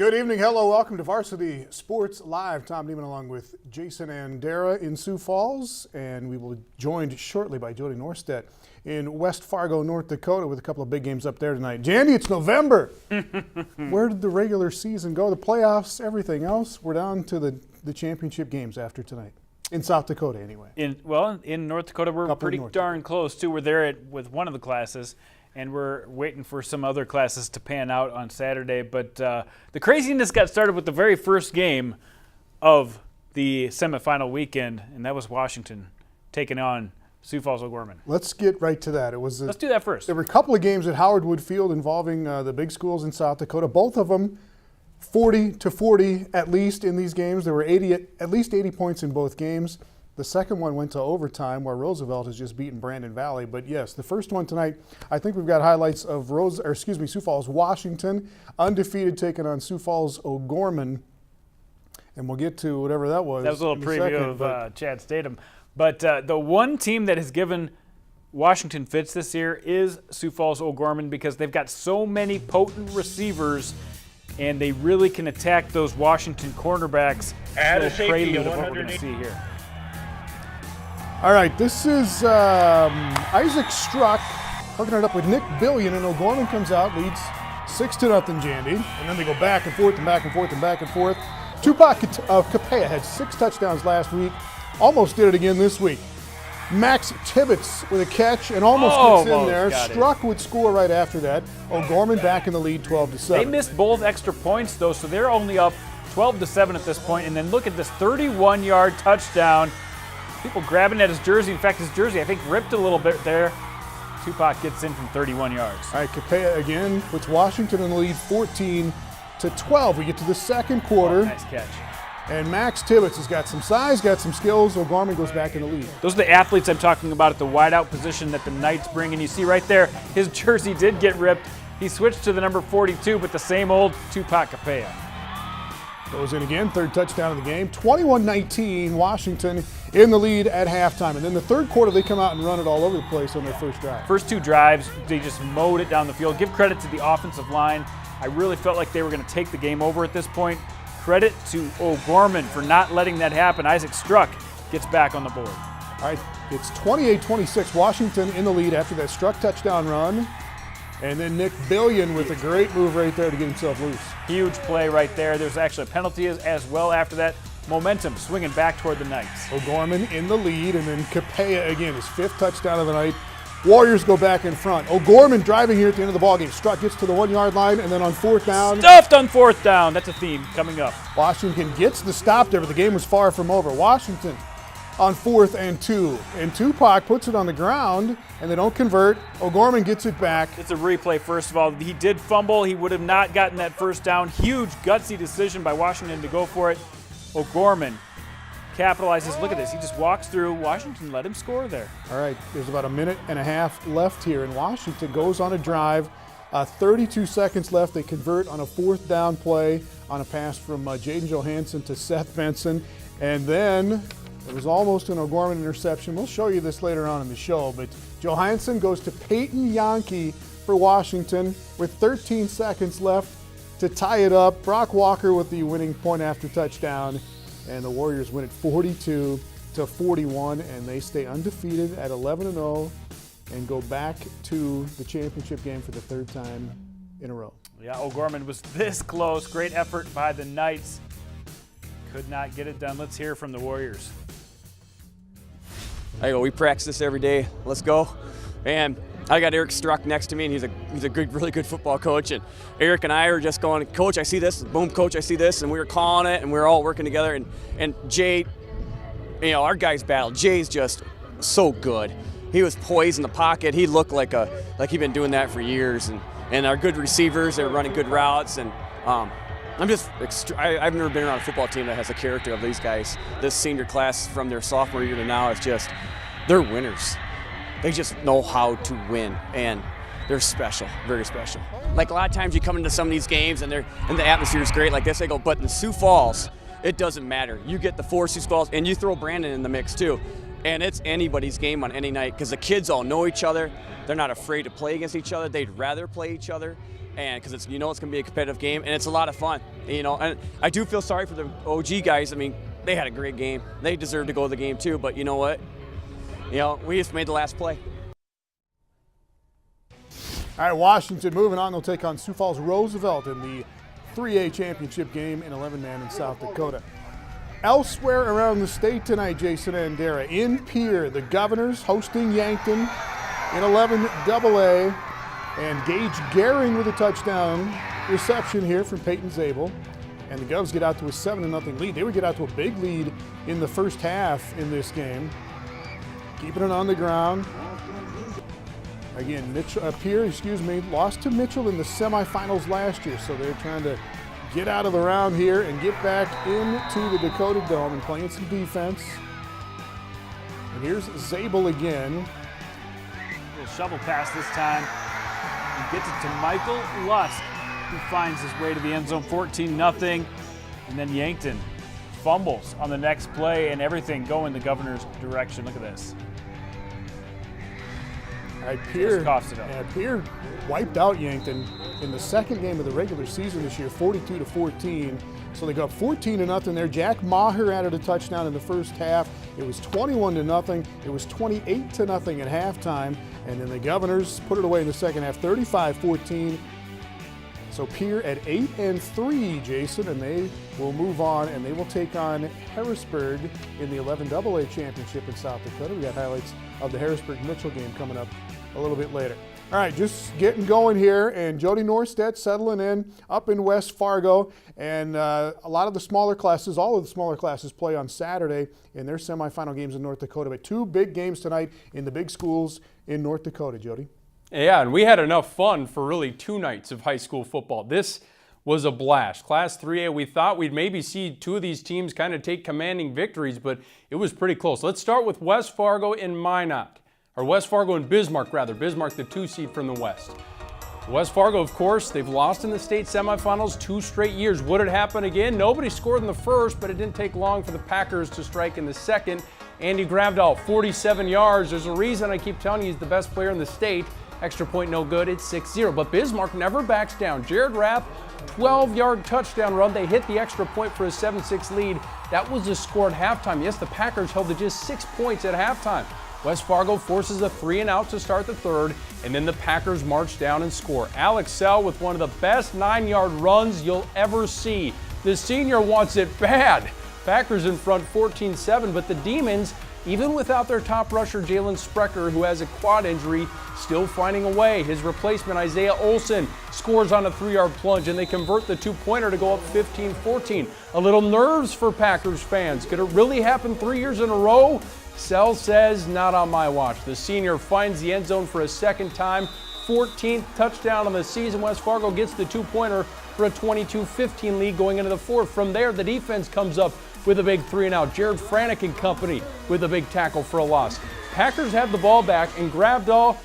Good evening. Hello. Welcome to Varsity Sports Live. Tom Nieman along with Jason Andera in Sioux Falls. And we will be joined shortly by Jody Norstedt in West Fargo, North Dakota with a couple of big games up there tonight. Jandy, it's November. Where did the regular season go? The playoffs, everything else? We're down to the championship games after tonight. In South Dakota, anyway. In North Dakota, we're pretty darn close, too. We're there with one of the classes. And we're waiting for some other classes to pan out on Saturday. But the craziness got started with the very first game of the semifinal weekend, and that was Washington taking on Sioux Falls O'Gorman. Let's get right to that. Let's do that first. There were a couple of games at Howard Wood Field involving the big schools in South Dakota. Both of them 40-40 at least in these games. There were at least 80 points in both games. The second one went to overtime where Roosevelt has just beaten Brandon Valley. But yes, the first one tonight, I think we've got highlights of Sioux Falls, Washington, undefeated taking on Sioux Falls O'Gorman. And we'll get to whatever that was. That was a little preview of Chad Statham. But the one team that has given Washington fits this year is Sioux Falls O'Gorman because they've got so many potent receivers and they really can attack those Washington cornerbacks. Add a safety to what we're 100. going to see here. All right, this is Isaac Struck hooking it up with Nick Billion, and O'Gorman comes out, leads 6-0, Jandy. And then they go back and forth and back and forth and back and forth. Tupac Capella had 6 touchdowns last week, almost did it again this week. Max Tibbetts with a catch and almost gets in there. Struck would score right after that. O'Gorman back in the lead 12-7. They missed both extra points, though, so they're only up 12-7 at this point. And then look at this 31-yard touchdown. People grabbing at his jersey. In fact, his jersey, I think, ripped a little bit there. Tupac gets in from 31 yards. All right, Capella again puts Washington in the lead 14-12. We get to the second quarter. Nice catch. And Max Tibbetts has got some size, got some skills. O'Gorman goes back in the lead. Those are the athletes I'm talking about at the wideout position that the Knights bring. And you see right there, his jersey did get ripped. He switched to the number 42, but the same old Tupac Capella. Goes in again, third touchdown of the game. 21-19, Washington in the lead at halftime. And then the third quarter, they come out and run it all over the place on their first drive. First 2 drives, they just mowed it down the field. Give credit to the offensive line. I really felt like they were going to take the game over at this point. Credit to O'Gorman for not letting that happen. Isaac Struck gets back on the board. All right, it's 28-26, Washington in the lead after that Struck touchdown run. And then Nick Billion with a great move right there to get himself loose. Huge play right there. There's actually a penalty as well after that. Momentum swinging back toward the Knights. O'Gorman in the lead, and then Capella again, his 5th touchdown of the night. Warriors go back in front. O'Gorman driving here at the end of the ballgame. Struck gets to the 1-yard line, and then on 4th down. Stuffed on 4th down. That's a theme coming up. Washington gets the stop there, but the game was far from over. Washington on 4th and 2. And Tupac puts it on the ground, and they don't convert. O'Gorman gets it back. It's a replay, first of all. He did fumble. He would have not gotten that first down. Huge, gutsy decision by Washington to go for it. O'Gorman capitalizes. Look at this. He just walks through. Washington let him score there. All right, there's about a minute and a half left here, and Washington goes on a drive. 32 seconds left. They convert on a 4th down play on a pass from Jaden Johansson to Seth Benson. And then it was almost an O'Gorman interception. We'll show you this later on in the show, but Johansson goes to Peyton Yankee for Washington with 13 seconds left to tie it up. Brock Walker with the winning point after touchdown, and the Warriors win it 42-41, and they stay undefeated at 11-0 and go back to the championship game for the 3rd time in a row. Yeah, O'Gorman was this close. Great effort by the Knights. Could not get it done. Let's hear from the Warriors. I go, we practice this every day. Let's go. And I got Eric Struck next to me, and he's a good, really good football coach. And Eric and I are just going, Coach, I see this. Boom, Coach, I see this. And we were calling it, and we were all working together. And Jay, our guys battled. Jay's just so good. He was poised in the pocket. He looked like he'd been doing that for years. And our good receivers, they were running good routes. And I've never been around a football team that has the character of these guys. This senior class from their sophomore year to now is just, they're winners. They just know how to win, and they're special, very special. Like a lot of times you come into some of these games and the atmosphere is great like this, they go, but in Sioux Falls, it doesn't matter. You get the 4 Sioux Falls, and you throw Brandon in the mix too. And it's anybody's game on any night because the kids all know each other. They're not afraid to play against each other. They'd rather play each other. and because it's going to be a competitive game, and it's a lot of fun. And I do feel sorry for the OG guys. I mean, they had a great game. They deserve to go to the game too, but you know what? We just made the last play. All right, Washington moving on. They'll take on Sioux Falls Roosevelt in the 3A championship game in 11-man in South Dakota. Elsewhere around the state tonight, Jason Andera. In Pierre, the Governors hosting Yankton in 11AA. And Gage Gehring with a touchdown reception here from Peyton Zabel. And the Govs get out to a 7-0 lead. They would get out to a big lead in the first half in this game. Keeping it on the ground. Again, Pierre, lost to Mitchell in the semifinals last year, so they're trying to get out of the round here and get back into the Dakota Dome and playing some defense. And here's Zabel again. Little shovel pass this time. He gets it to Michael Lusk, who finds his way to the end zone, 14-0. And then Yankton fumbles on the next play, and everything going the Governor's direction. Look at this. All right, Pierre wiped out Yankton in the second game of the regular season this year, 42-14. So they go up 14-0 there. Jack Maher added a touchdown in the first half. It was 21-0. It was 28-0 at halftime. And then the Governors put it away in the second half, 35-14. So Pierre at 8-3, Jason, and they will move on and they will take on Harrisburg in the 11AA championship in South Dakota. We got highlights of the Harrisburg-Mitchell game coming up a little bit later. All right, just getting going here, and Jody Norstedt settling in up in West Fargo, and a lot of the smaller classes, all of the smaller classes play on Saturday in their semifinal games in North Dakota, but 2 big games tonight in the big schools in North Dakota, Jody. Yeah, and we had enough fun for really 2 nights of high school football. This was a blast. Class 3A, we thought we'd maybe see 2 of these teams kind of take commanding victories, but it was pretty close. Let's start with West Fargo and Minot. Or West Fargo and Bismarck, rather. Bismarck, the 2 seed from the West. West Fargo, of course, they've lost in the state semifinals 2 straight years. Would it happen again? Nobody scored in the first, but it didn't take long for the Packers to strike in the second. Andy Gravdahl, 47 yards. There's a reason I keep telling you he's the best player in the state. Extra point no good, it's 6-0. But Bismarck never backs down. Jared Rapp, 12-yard touchdown run. They hit the extra point for a 7-6 lead. That was the score at halftime. Yes, the Packers held to just 6 points at halftime. West Fargo forces a 3-and-out to start the third, and then the Packers march down and score. Alex Sell with one of the best 9-yard runs you'll ever see. The senior wants it bad. Packers in front 14-7, but the Demons, even without their top rusher Jalen Sprecher, who has a quad injury, still finding a way. His replacement Isaiah Olson scores on a 3-yard plunge, and they convert the 2-pointer to go up 15-14. A little nerves for Packers fans. Could it really happen 3 years in a row? Sell says, not on my watch. The senior finds the end zone for a second time. 14th touchdown on the season. West Fargo gets the 2-pointer for a 22-15 lead going into the fourth. From there, the defense comes up with a big 3-and-out. Jared Franek and company with a big tackle for a loss. Packers have the ball back, and Gravdahl,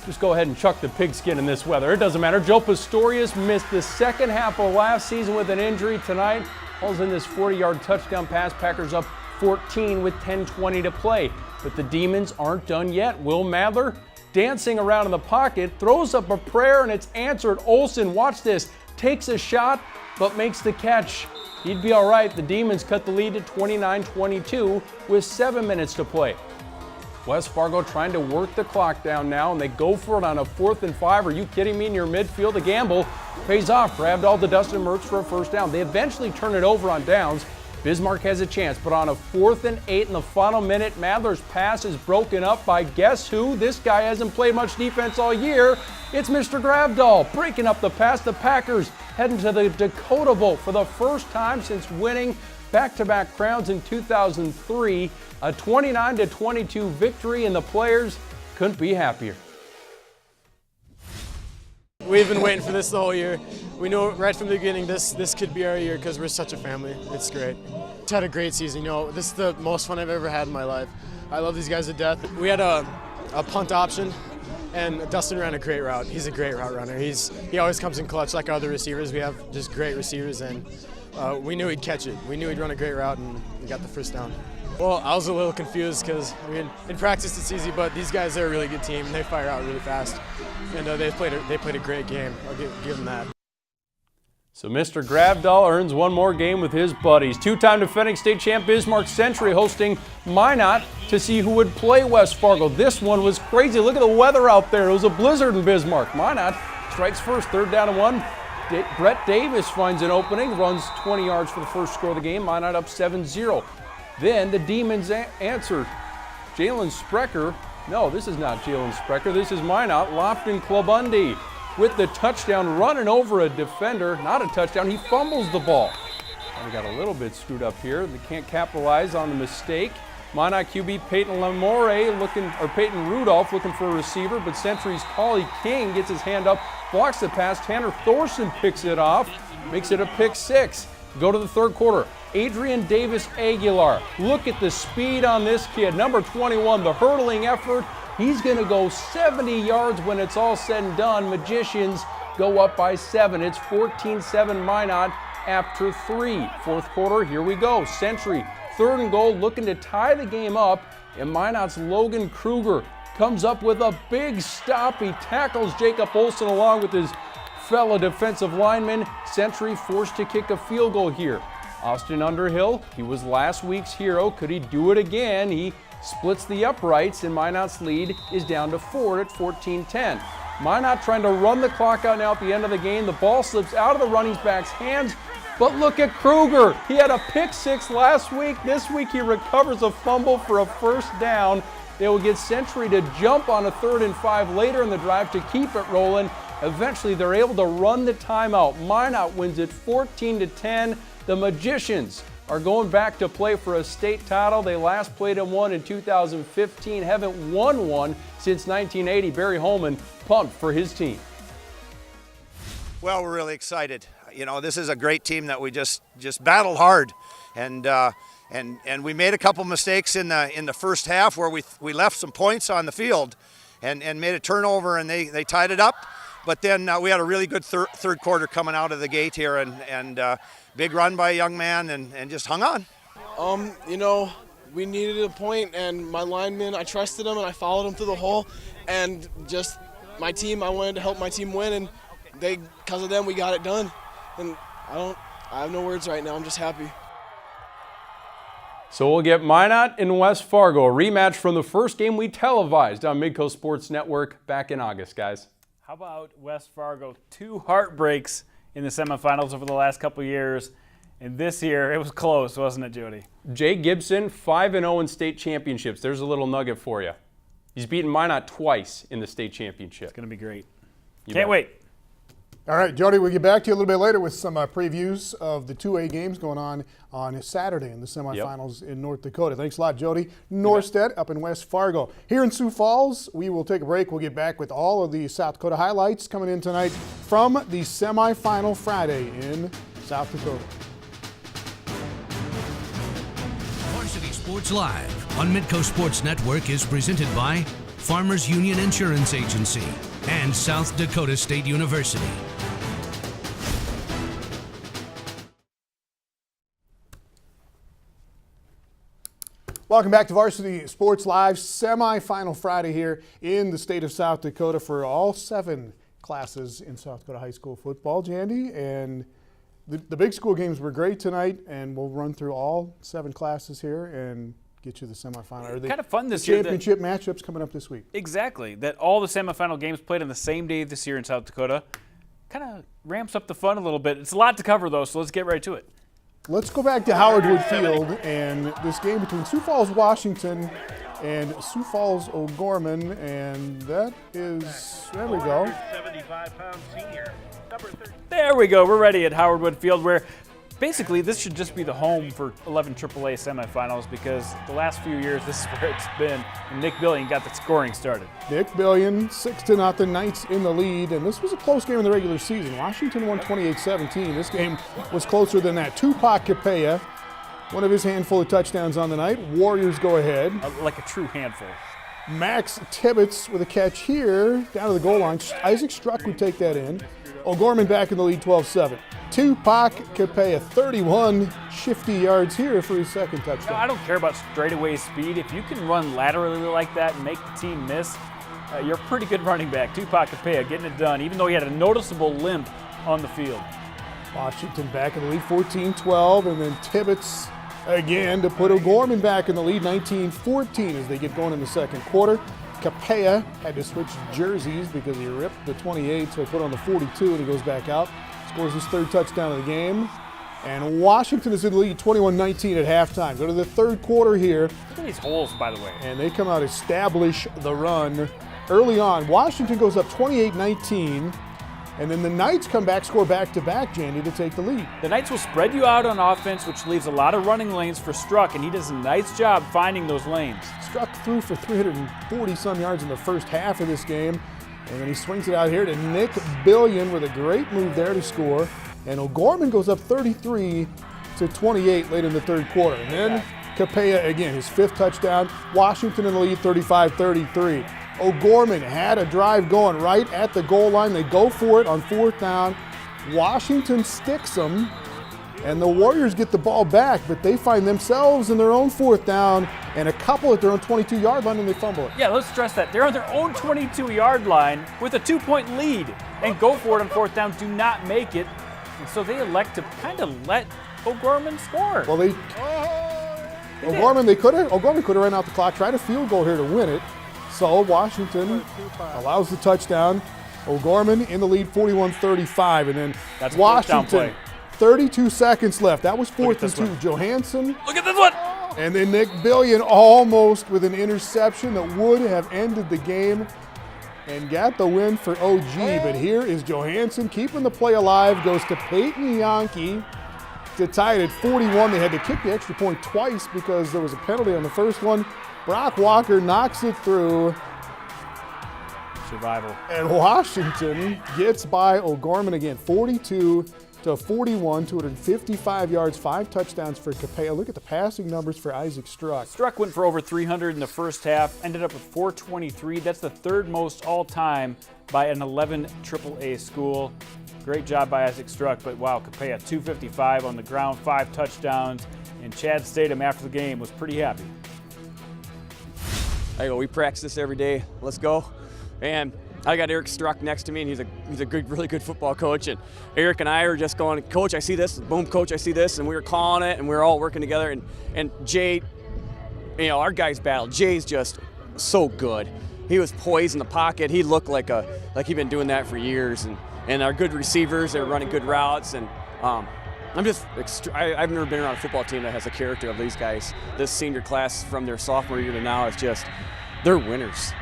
just go ahead and chuck the pigskin in this weather. It doesn't matter. Joe Pastorius missed the second half of last season with an injury. Tonight, falls in this 40-yard touchdown pass. Packers up 14 with 10:20 to play. But the Demons aren't done yet. Will Madler, dancing around in the pocket, throws up a prayer, and it's answered. Olson, watch this, takes a shot, but makes the catch. He'd be all right. The Demons cut the lead to 29-22 with 7 minutes to play. West Fargo trying to work the clock down now, and they go for it on a 4th and 5. Are you kidding me? Near midfield, the gamble pays off. Gravdahl to Dustin Mertz for a first down. They eventually turn it over on downs. Bismarck has a chance, but on a 4th and 8 in the final minute, Madler's pass is broken up by guess who? This guy hasn't played much defense all year. It's Mr. Gravdahl breaking up the pass. The Packers heading to the Dakota Bowl for the first time since winning back-to-back crowns in 2003. A 29-22 victory, and the players couldn't be happier. We've been waiting for this the whole year. We knew right from the beginning this could be our year because we're such a family. It's great. It's had a great season. You know, this is the most fun I've ever had in my life. I love these guys to death. We had a punt option, and Dustin ran a great route. He's a great route runner. He always comes in clutch like other receivers. We have just great receivers, and we knew he'd catch it. We knew he'd run a great route, and we got the first down. Well, I was a little confused because, I mean, in practice it's easy, but these guys are a really good team and they fire out really fast. And they played a great game. I'll give them that. So Mr. Gravdahl earns one more game with his buddies. Two-time defending state champ Bismarck Century hosting Minot to see who would play West Fargo. This one was crazy. Look at the weather out there. It was a blizzard in Bismarck. Minot strikes first, 3rd down and 1. Brett Davis finds an opening, runs 20 yards for the first score of the game. Minot up 7-0. Then the Demons answer. Jalen Sprecher. No, this is not Jalen Sprecher. This is Minot. Lofton Klabundi with the touchdown, running over a defender. Not a touchdown. He fumbles the ball. And we got a little bit screwed up here. They can't capitalize on the mistake. Minot QB Peyton Peyton Rudolph looking for a receiver, but Century's Paulie King gets his hand up, blocks the pass. Tanner Thorson picks it off, makes it a pick 6. Go to the 3rd quarter. Adrian Davis Aguilar. Look at the speed on this kid. Number 21, the hurdling effort. He's going to go 70 yards when it's all said and done. Magicians go up by 7. It's 14-7 Minot after 3. 4th quarter, here we go. Century, 3rd and goal, looking to tie the game up. And Minot's Logan Kruger comes up with a big stop. He tackles Jacob Olson along with his fellow defensive lineman. Century forced to kick a field goal here. Austin Underhill, he was last week's hero. Could he do it again? He splits the uprights, and Minot's lead is down to 4 at 14-10. Minot trying to run the clock out now at the end of the game. The ball slips out of the running back's hands, but look at Kruger. He had a pick 6 last week. This week he recovers a fumble for a 1st down. They will get Century to jump on a 3rd and 5 later in the drive to keep it rolling. Eventually they're able to run the timeout. Minot wins it 14-10. The Magicians are going back to play for a state title. They last played and won in 2015. Haven't won one since 1980. Barry Holman pumped for his team. Well, we're really excited. You know, this is a great team that we just battled hard, and we made a couple mistakes in the first half where we left some points on the field, and made a turnover, and they tied it up. But then we had a really good third quarter coming out of the gate here, and big run by a young man, and just hung on. You know, we needed a point, and my lineman, I trusted him, and I followed him through the hole, and just my team, I wanted to help my team win, and because of them, we got it done. And I have no words right now. I'm just happy. So we'll get Minot and West Fargo, a rematch from the first game we televised on Midco Sports Network back in August, guys. How about West Fargo? 2 heartbreaks in the semifinals over the last couple years. And this year, it was close, wasn't it, Jody? Jay Gibson, 5-0 in state championships. There's a little nugget for you. He's beaten Minot twice in the state championship. It's going to be great. Can't wait. All right, Jody, we'll get back to you a little bit later with some previews of the 2A games going on Saturday in the semifinals in North Dakota. Thanks a lot, Jody Norstedt up in West Fargo. Here in Sioux Falls, we will take a break. We'll get back with all of the South Dakota highlights coming in tonight from the semifinal Friday in South Dakota. Varsity Sports Live on Midco Sports Network is presented by Farmers Union Insurance Agency and South Dakota State University. Welcome back to Varsity Sports Live, semifinal Friday here in the state of South Dakota for all 7 classes in South Dakota high school football, Jandy. And the big school games were great tonight, and we'll run through all 7 classes here and get you the semifinal. Kind of fun this year. Championship matchups coming up this week. Exactly. That all the semifinal games played on the same day this year in South Dakota kind of ramps up the fun a little bit. It's a lot to cover, though, so let's get right to it. Let's go back to Howard Wood Field and this game between Sioux Falls, Washington and Sioux Falls, O'Gorman, and that is, there we go. 75-pound senior, number 13. There we go. We're ready at Howard Wood Field, where basically this should just be the home for 11 AAA semifinals, because the last few years this is where it's been, and Nick Billion got the scoring started. Nick Billion, 6-0, Knights in the lead, and this was a close game in the regular season. Washington won 28-17. This game was closer than that. Tupac Capella, one of his handful of touchdowns on the night. Warriors go ahead. Like a true handful. Max Tibbetts with a catch here, down to the goal line. Isaac Struck would take that in. O'Gorman back in the lead, 12-7. Tupac Capella, 31 shifty yards here for his second touchdown. I don't care about straightaway speed. If you can run laterally like that and make the team miss, you're a pretty good running back. Tupac Capella getting it done, even though he had a noticeable limp on the field. Washington back in the lead, 14-12, and then Tibbetts again to put O'Gorman back in the lead, 19-14 as they get going in the second quarter. Capella had to switch jerseys because he ripped the 28, so he put on the 42 and he goes back out. Scores his third touchdown of the game. And Washington is in the lead 21-19 at halftime. Go to the third quarter here. Look at these holes, by the way. And they come out, establish the run early on. Washington goes up 28-19. And then the Knights come back, score back-to-back, Jandy, to take the lead. The Knights will spread you out on offense, which leaves a lot of running lanes for Struck, and he does a nice job finding those lanes. Struck threw for 340-some yards in the first half of this game. And then he swings it out here to Nick Billion with a great move there to score. And O'Gorman goes up 33-28 late in the third quarter. And then Capella again, his fifth touchdown. Washington in the lead, 35-33. O'Gorman had a drive going right at the goal line. They go for it on fourth down. Washington sticks them, and the Warriors get the ball back, but they find themselves in their own fourth down and a couple at their own 22-yard line, and they fumble it. Yeah, let's stress that. They're on their own 22-yard line with a 2-point lead and go for it on fourth down, do not make it. And so they elect to kind of let O'Gorman score. Well, O'Gorman could have ran out the clock, tried a field goal here to win it. So Washington allows the touchdown. O'Gorman in the lead, 41-35, and then that's Washington, 32 seconds left. That was 4th and 2. Johansson. Look at this one. And then Nick Billion almost with an interception that would have ended the game and got the win for OG. But here is Johansson keeping the play alive, goes to Peyton Yonke to tie it at 41. They had to kick the extra point twice because there was a penalty on the first one. Brock Walker knocks it through. Survival. And Washington gets by O'Gorman again, 42-41, 255 yards, 5 touchdowns for Capella. Look at the passing numbers for Isaac Struck. Struck went for over 300 in the first half, ended up with 423. That's the third most all-time by an 11 AAA school. Great job by Isaac Struck, but wow, Capella 255 on the ground, 5 touchdowns, and Chad Statham after the game was pretty happy. I go, we practice this every day. Let's go. And I got Eric Struck next to me, and he's a good, really good football coach. And Eric and I are just going, Coach, I see this. Boom, Coach, I see this. And we were calling it, and we were all working together. And Jay, our guys battled. Jay's just so good. He was poised in the pocket. He looked like he'd been doing that for years. And our good receivers, they're running good routes. And I've never been around a football team that has the character of these guys. This senior class from their sophomore year to now is just, they're winners.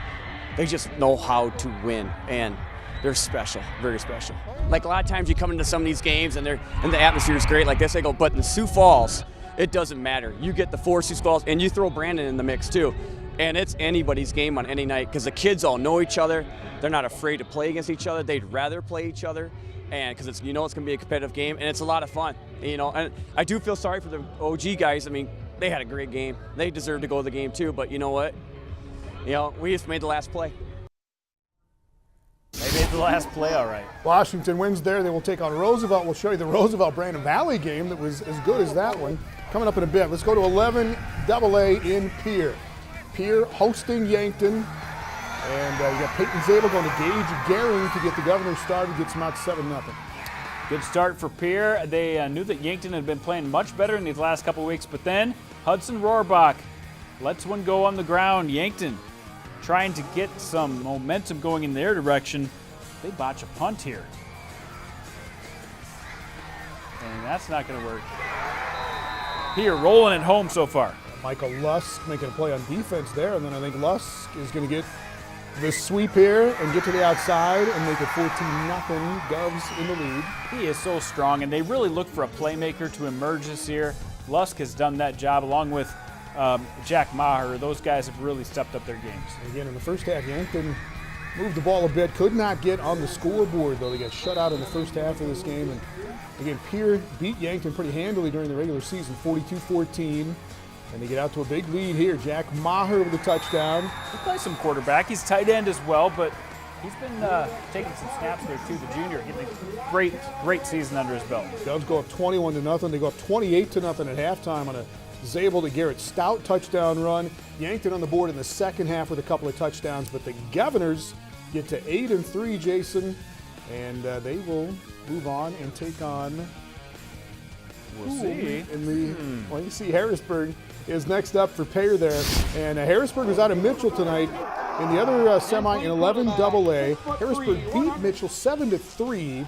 They just know how to win, and they're special, very special. Like a lot of times you come into some of these games and the atmosphere is great like this, they go, but in Sioux Falls, it doesn't matter. You get the 4 Sioux Falls, and you throw Brandon in the mix too. And it's anybody's game on any night because the kids all know each other. They're not afraid to play against each other. They'd rather play each other. And because it's going to be a competitive game, and it's a lot of fun, And I do feel sorry for the OG guys. I mean, they had a great game. They deserve to go to the game too. But you know what? We just made the last play. They made the last play, all right. Washington wins there. They will take on Roosevelt. We'll show you the Roosevelt-Brandon Valley game that was as good as that one. Coming up in a bit. Let's go to 11 AA in Pierre. Pierre hosting Yankton. And you got Peyton Zabel going to Gage Gehring to get the Governor started, gets them out 7-0. Good start for Pierre. They knew that Yankton had been playing much better in these last couple weeks, but then Hudson Rohrbach lets one go on the ground. Yankton trying to get some momentum going in their direction. They botch a punt here. And that's not going to work. Pierre rolling it home so far. Michael Lusk making a play on defense there, and then I think Lusk is going to get the sweep here and get to the outside and make it 14-0. Govs in the lead. He is so strong, and they really look for a playmaker to emerge this year. Lusk has done that job along with Jack Maher. Those guys have really stepped up their games. Again, in the first half, Yankton moved the ball a bit, could not get on the scoreboard, though. They got shut out in the first half of this game. And again, Pierre beat Yankton pretty handily during the regular season, 42-14. And they get out to a big lead here. Jack Maher with a touchdown. He plays some quarterback. He's tight end as well, but He's been taking some snaps there too, the junior, getting a great season under his belt. Dubs go up 21-0. They go up 28-0 at halftime on a Zabel to Garrett Stout touchdown run. Yanked it on the board in the second half with a couple of touchdowns, but the Governors get to 8-3, Jason, and they will move on and take on. We'll see. Well, you see Harrisburg is next up for pair there, and Harrisburg was out of Mitchell tonight in the other semi in 11 AA. Harrisburg beat Mitchell 7-3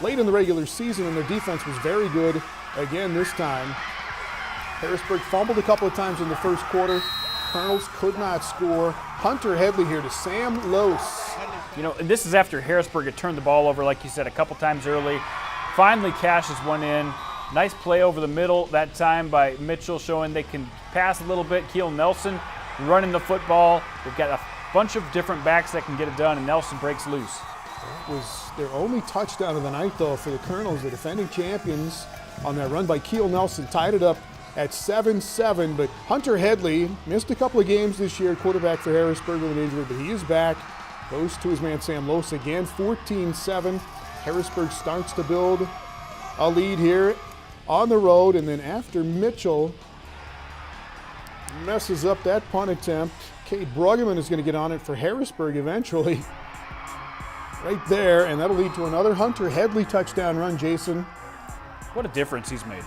late in the regular season, and their defense was very good again this time. Harrisburg fumbled a couple of times in the first quarter. Colonels could not score. Hunter Headley here to Sam Lose. You know, and this is after Harrisburg had turned the ball over, like you said, a couple times early. Finally cashes one in. Nice play over the middle that time by Mitchell, showing they can pass a little bit. Keel Nelson running the football. They've got a bunch of different backs that can get it done, and Nelson breaks loose. That was their only touchdown of the night, though, for the Colonels, the defending champions, on that run by Keel Nelson. Tied it up at 7-7, but Hunter Headley missed a couple of games this year, quarterback for Harrisburg with an injury, but he is back. Goes to his man Sam Lose again, 14-7. Harrisburg starts to build a lead here on the road, and then after Mitchell messes up that punt attempt, Cade Bruggeman is going to get on it for Harrisburg eventually. Right there, and that'll lead to another Hunter Headley touchdown run, Jason. What a difference he's made.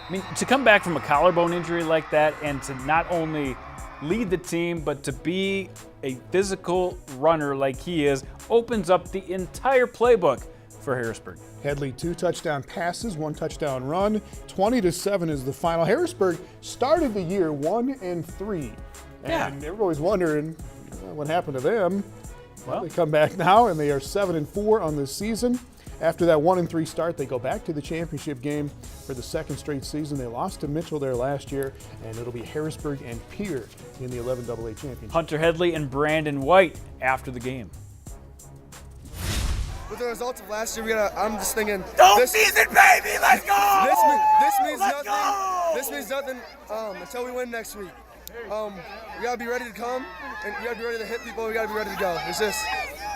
I mean, to come back from a collarbone injury like that and to not only lead the team, but to be a physical runner like he is, opens up the entire playbook for Harrisburg. Headley 2 touchdown passes, 1 touchdown run. 20-7 is the final. Harrisburg started the year 1-3. And everybody's wondering what happened to them. Well, they come back now and they are 7-4 on the season. After that 1-3 start, they go back to the championship game for the second straight season. They lost to Mitchell there last year, and it'll be Harrisburg and Pierre in the 11 AA championship. Hunter Headley and Brandon White after the game. With the results of last year, I'm just thinking. This season, baby, let's go! This means nothing until we win next week. We gotta be ready to come, and we gotta be ready to hit people. We gotta be ready to go.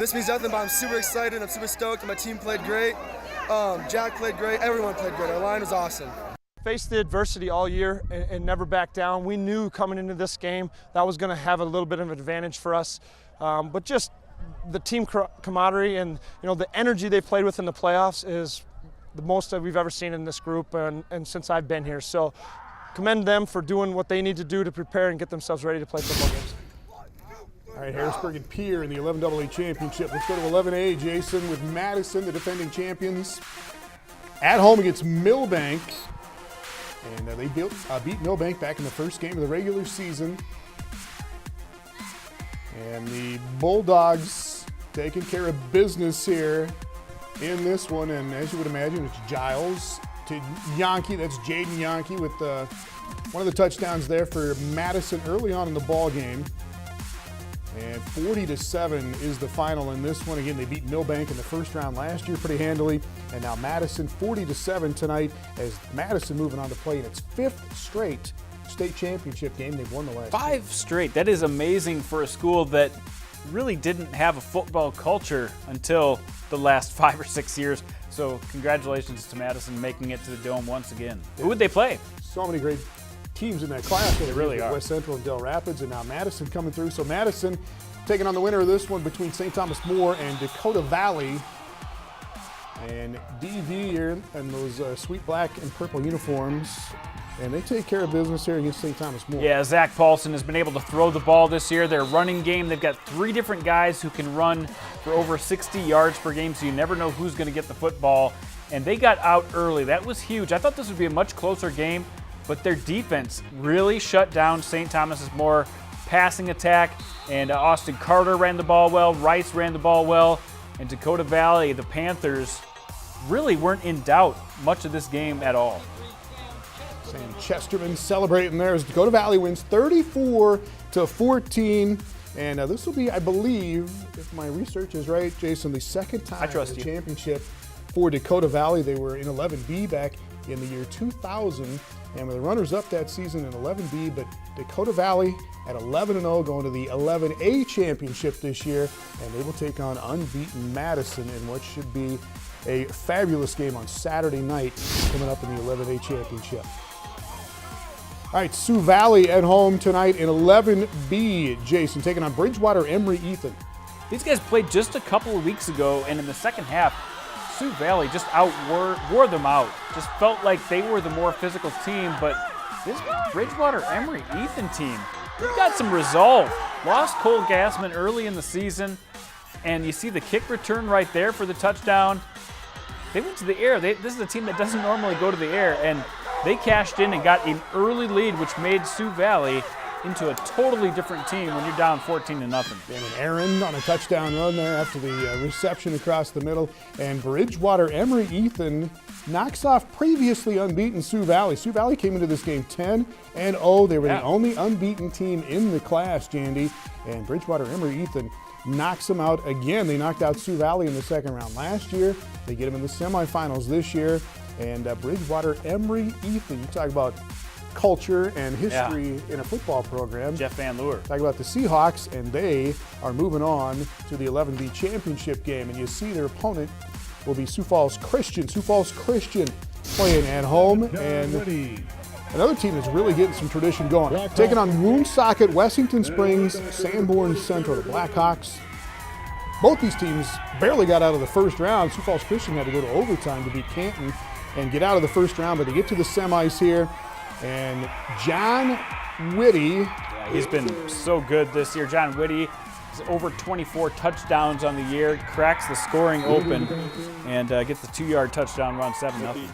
This means nothing, but I'm super excited. I'm super stoked. And my team played great. Jack played great. Everyone played great. Our line was awesome. Faced the adversity all year and never backed down. We knew coming into this game that was going to have a little bit of an advantage for us, but just the team camaraderie and the energy they played with in the playoffs is the most that we've ever seen in this group and since I've been here. So commend them for doing what they need to do to prepare and get themselves ready to play football games. All right, Harrisburg and Pierre in the 11 AA championship. Let's go to 11A, Jason, with Madison, the defending champions, at home against Millbank. And they beat Millbank back in the first game of the regular season. And the Bulldogs taking care of business here in this one. And as you would imagine, it's Giles to Yankee. That's Jaden Yankee with one of the touchdowns there for Madison early on in the ball game. And 40-7 is the final in this one. Again, they beat Millbank in the first round last year pretty handily. And now Madison 40-7 tonight as Madison moving on to play in its 5th straight state championship game. They've won the last 5 straight. That is amazing for a school that really didn't have a football culture until the last 5 or 6 years. So congratulations to Madison making it to the Dome once again. Who would they play? So many great teams in that class. They really are. West Central and Del Rapids, and now Madison coming through. So Madison taking on the winner of this one between St. Thomas More and Dakota Valley. And DV here in those sweet black and purple uniforms. And they take care of business here against St. Thomas More. Yeah, Zach Paulson has been able to throw the ball this year. Their running game, they've got 3 different guys who can run for over 60 yards per game, so you never know who's going to get the football. And they got out early. That was huge. I thought this would be a much closer game, but their defense really shut down St. Thomas's More passing attack. And Austin Carter ran the ball well. Rice ran the ball well. And Dakota Valley, the Panthers, really weren't in doubt much of this game at all. Sam Chesterman celebrating there as Dakota Valley wins 34-14. And this will be, I believe, if my research is right, Jason, the second time in the championship for Dakota Valley. They were in 11B back in the year 2000, and were the runners-up that season in 11B, but Dakota Valley at 11-0 going to the 11A championship this year, and they will take on unbeaten Madison in what should be a fabulous game on Saturday night coming up in the 11A championship. All right, Sioux Valley at home tonight in 11B. Jason taking on Bridgewater Emory Ethan. These guys played just a couple of weeks ago, and in the second half, Sioux Valley just wore them out. Just felt like they were the more physical team, but this Bridgewater Emory Ethan team, they've got some resolve. Lost Cole Gassman early in the season, and you see the kick return right there for the touchdown. They went to the air. This is a team that doesn't normally go to the air, and they cashed in and got an early lead, which made Sioux Valley into a totally different team when you're down 14-0. And an Aaron on a touchdown run there after the reception across the middle. And Bridgewater Emory Ethan knocks off previously unbeaten Sioux Valley. Sioux Valley came into this game 10-0. They were the only unbeaten team in the class, Jandy. And Bridgewater Emory Ethan knocks them out again. They knocked out Sioux Valley in the second round last year. They get them in the semifinals this year. And Bridgewater Emory Ethan, you talk about culture and history in a football program. Jeff Van Leeuwer. Talk about the Seahawks, and they are moving on to the 11B championship game. And you see their opponent will be Sioux Falls Christian. Sioux Falls Christian playing at home, and another team that's really getting some tradition going. Taking on Woonsocket, Wessington Springs, Sanborn Central, the Blackhawks. Both these teams barely got out of the first round. Sioux Falls Christian had to go to overtime to beat Canton and get out of the first round, but they get to the semis here. And John Whitty. He's been so good this year. John Whitty is over 24 touchdowns on the year, cracks the scoring open, and gets the 2-yard touchdown run, 7-0.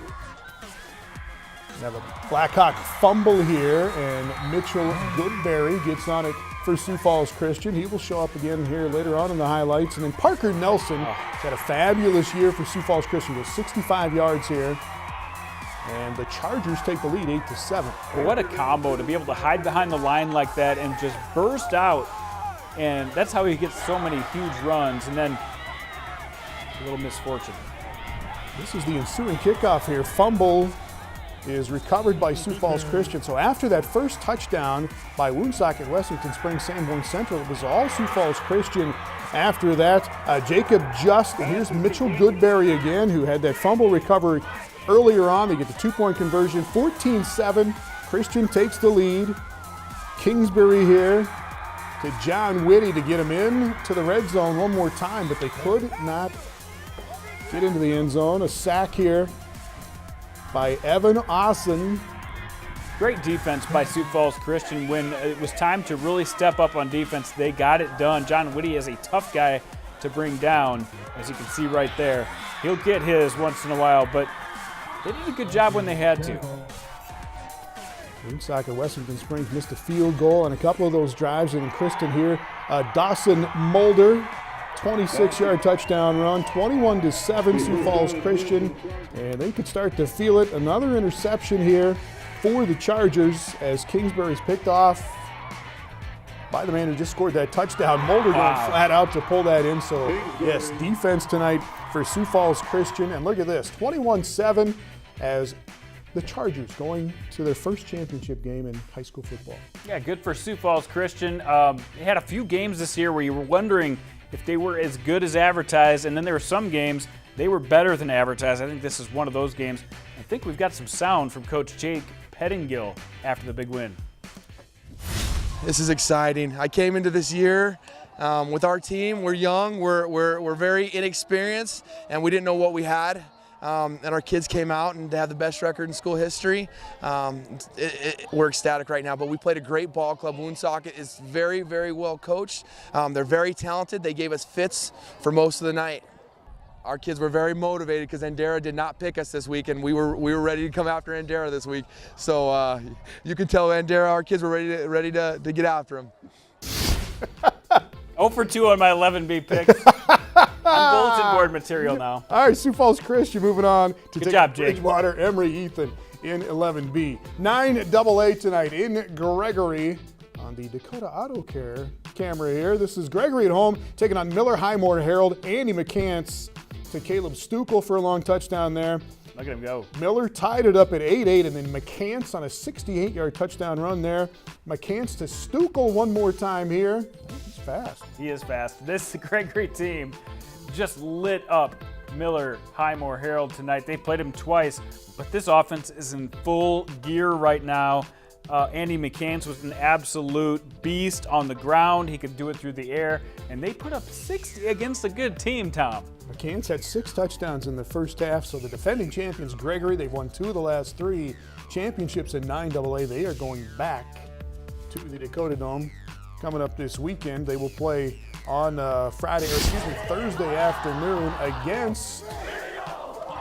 Now the Blackhawk fumble here, and Mitchell Goodberry gets on it for Sioux Falls Christian. He will show up again here later on in the highlights. And then Parker Nelson had a fabulous year for Sioux Falls Christian with 65 yards here. And the Chargers take the lead 8-7. Well, what a combo to be able to hide behind the line like that and just burst out. And that's how he gets so many huge runs. And then a little misfortune. This is the ensuing kickoff here. Fumble is recovered by Sioux Falls Christian. So after that first touchdown by Woonsocket, Wessington Springs, Sanborn Central, it was all Sioux Falls Christian. After that, Jacob Just, and here's Mitchell Goodberry again, who had that fumble recovery earlier on. They get the 2-point conversion, 14-7. Christian takes the lead. Kingsbury here to John Whitty to get him in to the red zone one more time, but they could not get into the end zone. A sack here by Evan Austin. Great defense by Sioux Falls Christian. When it was time to really step up on defense, they got it done. John Whitty is a tough guy to bring down, as you can see right there. He'll get his once in a while, but they did a good job when they had to. Woonsocket, Wessington Springs missed a field goal on a couple of those drives, and Kristen here, Dawson Mulder, 26-yard touchdown run, 21-7 Sioux Falls Christian, and they could start to feel it. Another interception here for the Chargers as Kingsbury's picked off by the man who just scored that touchdown. Mulder going flat out to pull that in. So yes, defense tonight for Sioux Falls Christian. And look at this, 21-7 as the Chargers going to their first championship game in high school football. Yeah, good for Sioux Falls Christian. They had a few games this year where you were wondering if they were as good as advertised, and then there were some games they were better than advertised. I think this is one of those games. I think we've got some sound from Coach Jake Pettingill after the big win. This is exciting. I came into this year with our team. We're young, we're very inexperienced, and we didn't know what we had. And our kids came out and they have the best record in school history. We're ecstatic right now, but we played a great ball club. Woonsocket is very, very well coached. They're very talented. They gave us fits for most of the night. Our kids were very motivated because Andera did not pick us this week, and we were ready to come after Andera this week. So you can tell Andera our kids were ready to get after them. 0 for 2 on my 11B picks. I'm bulletin board material now. All right, Sioux Falls Christian moving on to Good job, Jake. Bridgewater Emory Ethan in 11B. 9AA tonight in Gregory on the Dakota Auto Care camera here. This is Gregory at home taking on Miller Highmore Herald. Andy McCants to Caleb Stukel for a long touchdown there. Look at him go. Miller tied it up at 8-8, and then McCants on a 68-yard touchdown run there. McCants to Stukel one more time here. He's fast. He is fast. This Gregory team just lit up Miller, Highmore, Harold tonight. They played him twice, but this offense is in full gear right now. Andy McCants was an absolute beast on the ground. He could do it through the air, and they put up 60 against a good team, Tom. McCants had 6 touchdowns in the first half, so the defending champions, Gregory, they've won 2 of the last 3 championships in 9AA. They are going back to the Dakota Dome coming up this weekend. They will play on Thursday afternoon against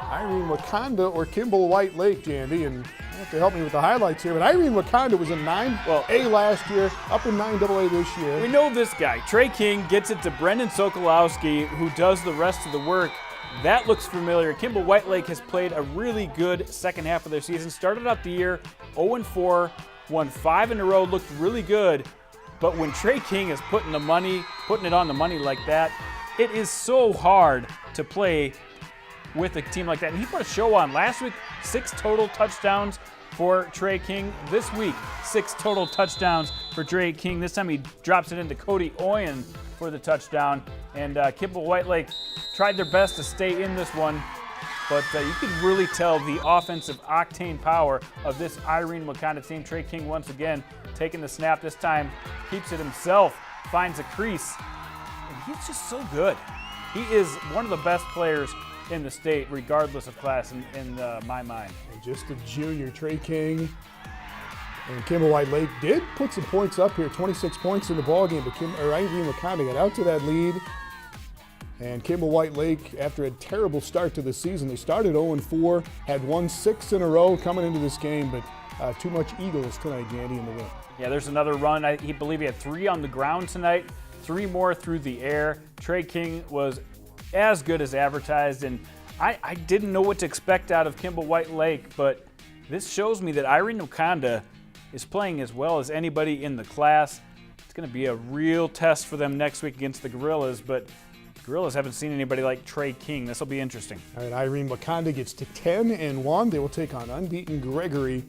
Irene Wakanda or Kimball White Lake, Jandy, and you have to help me with the highlights here, but Irene Wakanda was in 9A last year, up in 9AA this year. We know this guy. Trey King gets it to Brendan Sokolowski, who does the rest of the work. That looks familiar. Kimball White Lake has played a really good second half of their season. Started out the year 0-4, won 5 in a row, looked really good. But when Trey King is putting it on the money like that, it is so hard to play with a team like that. And he put a show on last week, 6 total touchdowns for Trey King. This week, 6 total touchdowns for Trey King. This time he drops it into Cody Oyen for the touchdown. And Kimball White Lake tried their best to stay in this one, but you can really tell the offensive octane power of this Irene Wakanda team. Trey King once again taking the snap, this time keeps it himself, finds a crease, and he's just so good. He is one of the best players in the state, regardless of class, in my mind. And just a junior, Trey King and Kimball White Lake did put some points up here, 26 points in the ballgame, but Irene Wakanda got out to that lead. And Kimball White Lake, after a terrible start to the season, they started 0-4, had won 6 in a row coming into this game, but too much Eagles tonight, Jandy, in the win. Yeah, there's another run. I believe he had 3 on the ground tonight, 3 more through the air. Trey King was as good as advertised, and I didn't know what to expect out of Kimball White Lake, but this shows me that Irene Wakanda is playing as well as anybody in the class. It's going to be a real test for them next week against the Gorillas, but the Gorillas haven't seen anybody like Trey King. This will be interesting. All right, Irene Wakanda gets to 10-1. They will take on unbeaten Gregory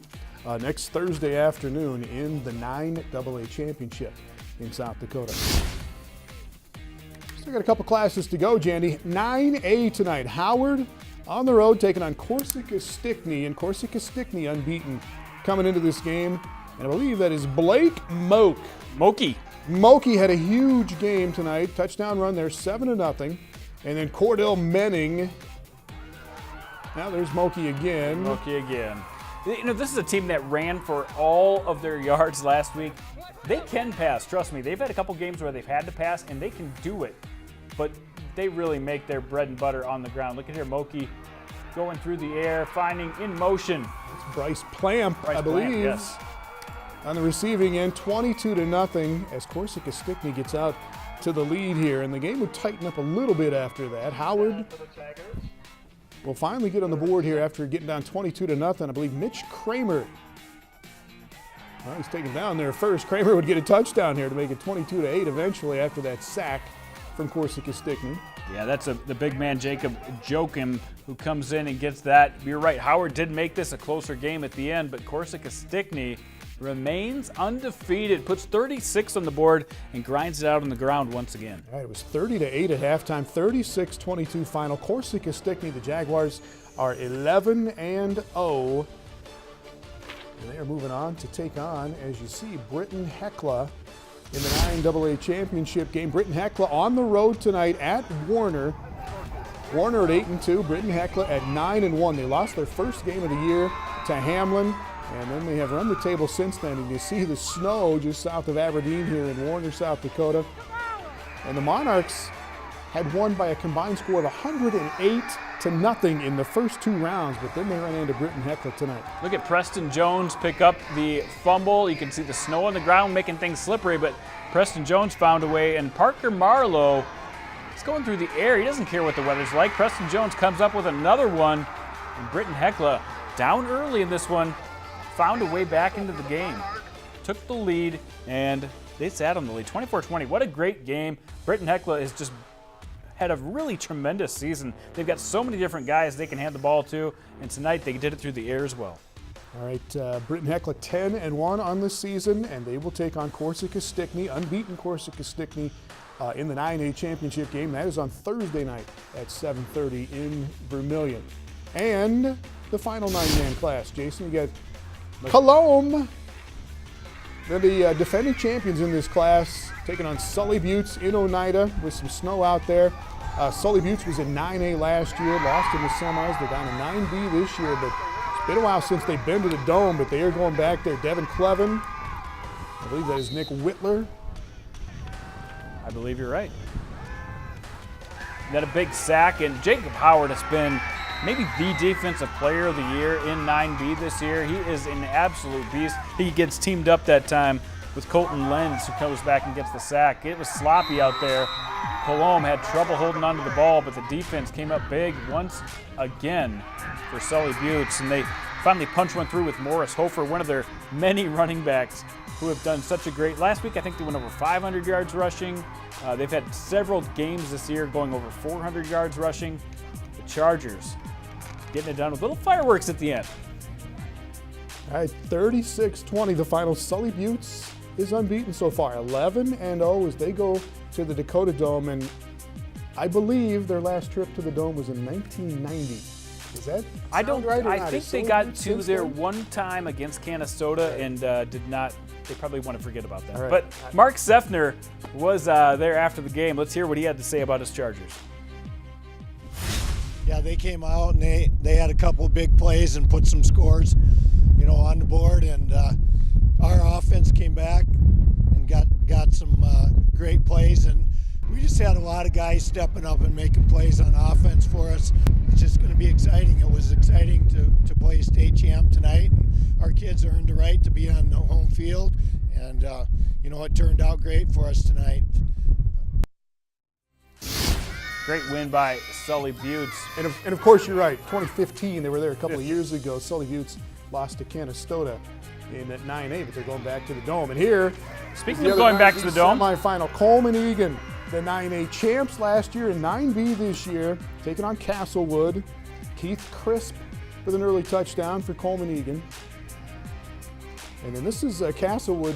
next Thursday afternoon in the 9AA championship in South Dakota. Still got a couple classes to go, Jandy. 9A tonight. Howard on the road taking on Corsica Stickney, and Corsica Stickney unbeaten coming into this game. And I believe that is Blake Moki. Moki had a huge game tonight. Touchdown run there, 7-0. And then Cordell Menning. Now there's Moki again. You know, this is a team that ran for all of their yards last week. They can pass, trust me. They've had a couple games where they've had to pass, and they can do it. But they really make their bread and butter on the ground. Look at here, Moki going through the air, finding in motion. It's Bryce Plamp, I believe. Yes. On the receiving end, 22-0 as Corsica Stickney gets out to the lead here. And the game would tighten up a little bit after that. Howard will finally get on the board here after getting down 22-0. I believe Mitch Kramer. Well, he's taken down there first. Kramer would get a touchdown here to make it 22-8 eventually after that sack from Corsica Stickney. Yeah, that's the big man, Jacob Joachim, who comes in and gets that. You're right, Howard did make this a closer game at the end, but Corsica Stickney remains undefeated, puts 36 on the board, and grinds it out on the ground once again. All right, it was 30-8 at halftime, 36-22 final. Corsica Stickney, the Jaguars are 11-0. And they are moving on to take on, as you see, Britton Hecla in the 9AA championship game. Britton Hecla on the road tonight at Warner. Warner at 8-2, Britton Hecla at 9-1. They lost their first game of the year to Hamlin, and then they have run the table since then. And you see the snow just south of Aberdeen here in Warner, South Dakota. And the Monarchs had won by a combined score of 108-0 in the first 2 rounds, but then they ran into Britton Hecla tonight. Look at Preston Jones pick up the fumble. You can see the snow on the ground making things slippery, but Preston Jones found a way, and Parker Marlowe is going through the air. He doesn't care what the weather's like. Preston Jones comes up with another one, and Britton Hecla down early in this one, found a way back into the game. Took the lead, and they sat on the lead, 24-20. What a great game. Britton Hecla is just had a really tremendous season. They've got so many different guys they can hand the ball to, and tonight they did it through the air as well. All right, Britton Heckler 10-1 on the season, and they will take on Corsica Stickney, unbeaten Corsica Stickney, in the 9A championship game. That is on Thursday night at 7:30 in Vermillion. And the final 9-man class, Jason, you got Cologne. They're the defending champions in this class, taking on Sully Buttes in Oneida with some snow out there. Sully Buttes was in 9A last year, lost in the semis. They're down to 9B this year, but it's been a while since they've been to the Dome, but they are going back there. Devin Clevin, I believe that is Nick Whitler. I believe you're right. Got a big sack, and Jacob Howard has been maybe the defensive player of the year in 9B this year. He is an absolute beast. He gets teamed up that time with Colton Lenz, who comes back and gets the sack. It was sloppy out there. Cologne had trouble holding onto the ball, but the defense came up big once again for Sully Buttes, and they finally punched one through with Morris Hofer, one of their many running backs who have done such a great. Last week, I think they went over 500 yards rushing. They've had several games this year going over 400 yards rushing. The Chargers getting it done with little fireworks at the end. All right, 36-20 the final. Sully Buttes is unbeaten so far, 11-0 as they go to the Dakota Dome, and I believe their last trip to the Dome was in 1990. Is that I don't right or I not? think Is they Sully got Buttes to since there then? one time against Canastota and did not. They probably want to forget about that. Right. But Mark Seffner was there after the game. Let's hear what he had to say about his Chargers. Yeah, they came out and they had a couple of big plays and put some scores, on the board, and our offense came back and got some great plays, and we just had a lot of guys stepping up and making plays on offense for us. It's just going to be exciting. It was exciting to play a state champ tonight, and our kids earned the right to be on the home field, and it turned out great for us tonight. Great win by Sully Buttes. And of course, you're right. 2015, they were there a couple of years ago. Sully Buttes lost to Canastota in that 9A, but they're going back to the Dome. And here, speaking of going back to the Dome, semifinal, Coleman Egan, the 9A champs last year and 9B this year, taking on Castlewood. Keith Crisp with an early touchdown for Coleman Egan. And then this is Castlewood.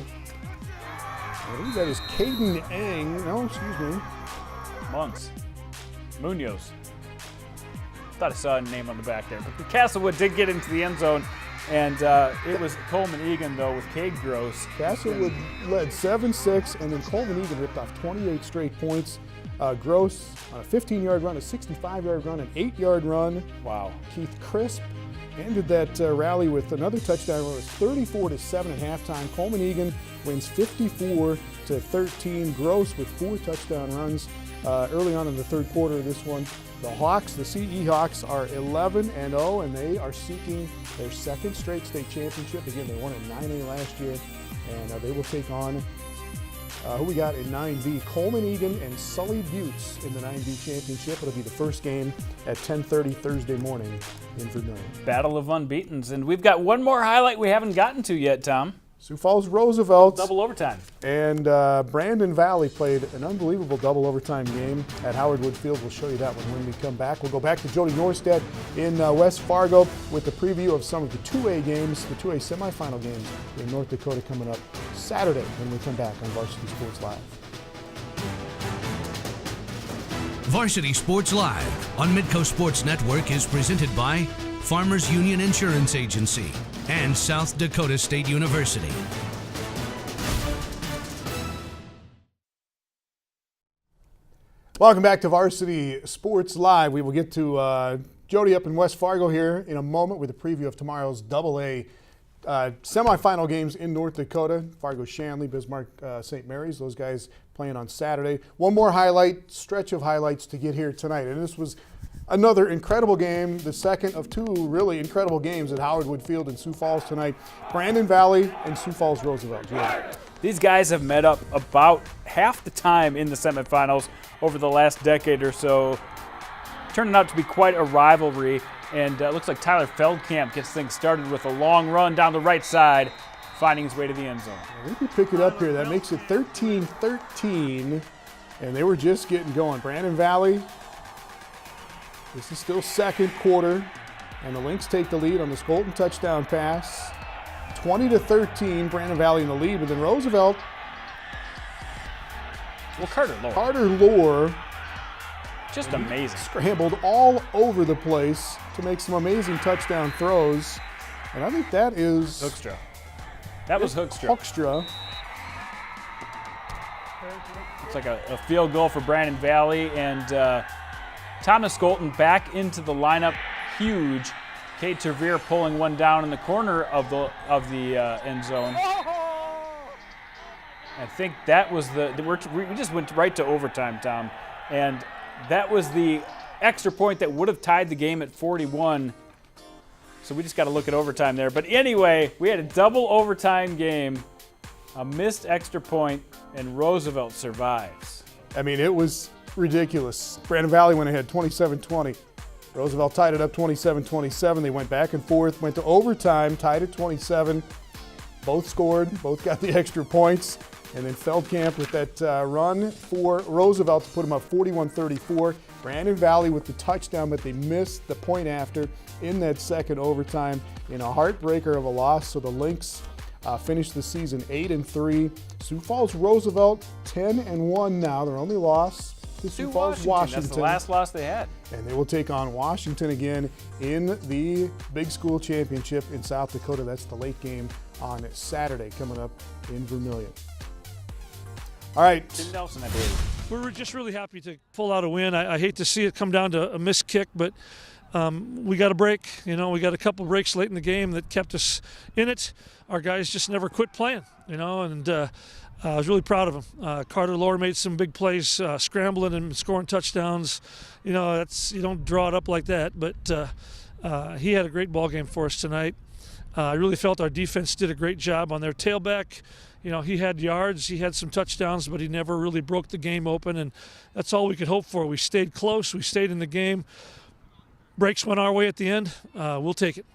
I believe that is Caden Eng. No, excuse me. Munoz. Thought I saw a name on the back there. But the Castlewood did get into the end zone, and it was Coleman Egan, though, with Cade Gross. Castlewood led 7-6, and then Coleman Egan ripped off 28 straight points. Gross on a 15-yard run, a 65-yard run, an 8-yard run. Wow. Keith Crisp ended that rally with another touchdown. It was 34-7 at halftime. Coleman Egan wins 54-13. Gross with 4 touchdown runs early on in the third quarter of this one. The Hawks, the CE Hawks, are 11-0, and they are seeking their second straight state championship. Again, they won in 9A last year, and they will take on who we got in 9B, Coleman Egan and Sully Buttes in the 9B championship. It'll be the first game at 10:30 Thursday morning in Vermillion. Battle of unbeatens, and we've got one more highlight we haven't gotten to yet, Tom. Sioux Falls Roosevelt. Double overtime. And Brandon Valley played an unbelievable double overtime game at Howard Wood Field. We'll show you that one when we come back. We'll go back to Jody Norstedt in West Fargo with the preview of some of the 2A games, the 2A semifinal games in North Dakota coming up Saturday when we come back on Varsity Sports Live. Varsity Sports Live on Midco Sports Network is presented by Farmers Union Insurance Agency and South Dakota State University. Welcome back to Varsity Sports Live. We will get to Jody up in West Fargo here in a moment with a preview of tomorrow's AA semifinal games in North Dakota. Fargo Shanley, Bismarck St. Mary's, those guys playing on Saturday. One more stretch of highlights to get here tonight. And this was another incredible game, the second of 2 really incredible games at Howard Wood Field in Sioux Falls tonight. Brandon Valley and Sioux Falls Roosevelt. These guys have met up about half the time in the semifinals over the last decade or so, turning out to be quite a rivalry. And it looks like Tyler Feldkamp gets things started with a long run down the right side, finding his way to the end zone. I think we pick it up here. That makes it 13-13. and they were just getting going. Brandon Valley, this is still second quarter, and the Lynx take the lead on the Skolton touchdown pass. 20-13, Brandon Valley in the lead, but then Roosevelt. Well, Carter Lohr just amazing. Scrambled all over the place to make some amazing touchdown throws. And I think that is Hoekstra. That was Hoekstra. It's like a field goal for Brandon Valley, and Thomas Skolton back into the lineup. Huge. Kate Tervier pulling one down in the corner of the end zone. I think that was we just went right to overtime, Tom, and that was the extra point that would have tied the game at 41. So we just got to look at overtime there. But anyway, we had a double overtime game, a missed extra point, and Roosevelt survives. I mean, it was ridiculous. Brandon Valley went ahead 27-20. Roosevelt tied it up 27-27. They went back and forth, went to overtime, tied at 27. Both scored, both got the extra points. And then Feldkamp with that run for Roosevelt to put them up 41-34. Brandon Valley with the touchdown, but they missed the point after in that second overtime in a heartbreaker of a loss. So the Lynx finished the season 8-3. Sioux Falls Roosevelt 10-1 now. Their only loss to Sioux Falls Washington. That's the last loss they had. And they will take on Washington again in the Big School Championship in South Dakota. That's the late game on Saturday coming up in Vermilion. All right. Tim Nelson, I believe. We're just really happy to pull out a win. I hate to see it come down to a missed kick, but we got a break. You know, we got a couple breaks late in the game that kept us in it. Our guys just never quit playing, you know, and I was really proud of them. Carter Lohr made some big plays, scrambling and scoring touchdowns. You know, you don't draw it up like that, but he had a great ball game for us tonight. I really felt our defense did a great job on their tailback. You know, he had yards, he had some touchdowns, but he never really broke the game open, and that's all we could hope for. We stayed close, we stayed in the game. Breaks went our way at the end. We'll take it.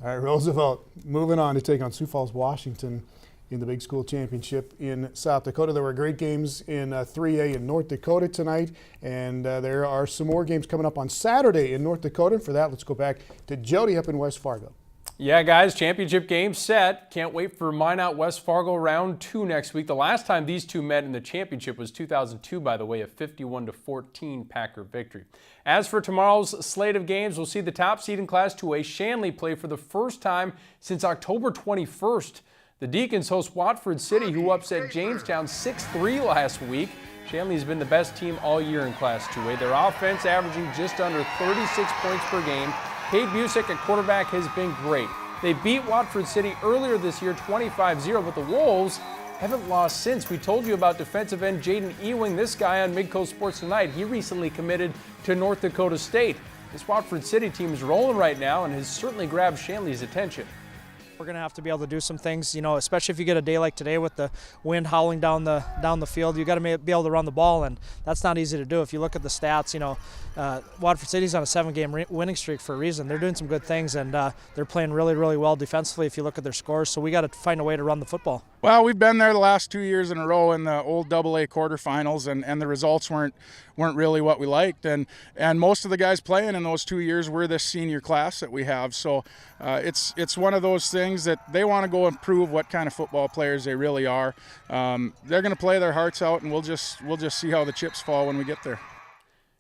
All right, Roosevelt moving on to take on Sioux Falls, Washington in the Big School Championship in South Dakota. There were great games in 3A in North Dakota tonight, and there are some more games coming up on Saturday in North Dakota. And for that, let's go back to Jody up in West Fargo. Yeah, guys, championship game set. Can't wait for Minot West Fargo round 2 next week. The last time these two met in the championship was 2002, by the way, a 51-14 Packer victory. As for tomorrow's slate of games, we'll see the top seed in Class 2A, Shanley, play for the first time since October 21st. The Deacons host Watford City, who upset Jamestown 6-3 last week. Shanley's been the best team all year in Class 2A. Their offense averaging just under 36 points per game. Cade Busick at quarterback has been great. They beat Watford City earlier this year 25-0, but the Wolves haven't lost since. We told you about defensive end Jaden Ewing, this guy on Midco Sports Tonight. He recently committed to North Dakota State. This Watford City team is rolling right now and has certainly grabbed Shanley's attention. We're going to have to be able to do some things, you know, especially if you get a day like today with the wind howling down the field. You got to be able to run the ball, and that's not easy to do. If you look at the stats, you know, Watford City's on a 7-game winning streak for a reason. They're doing some good things, and they're playing really, really well defensively if you look at their scores. So we got to find a way to run the football. Well, we've been there the last 2 years in a row in the old AA quarterfinals, and the results weren't really what we liked. And most of the guys playing in those 2 years were this senior class that we have. So it's one of those things that they want to go and prove what kind of football players they really are. They're going to play their hearts out, and we'll just see how the chips fall when we get there.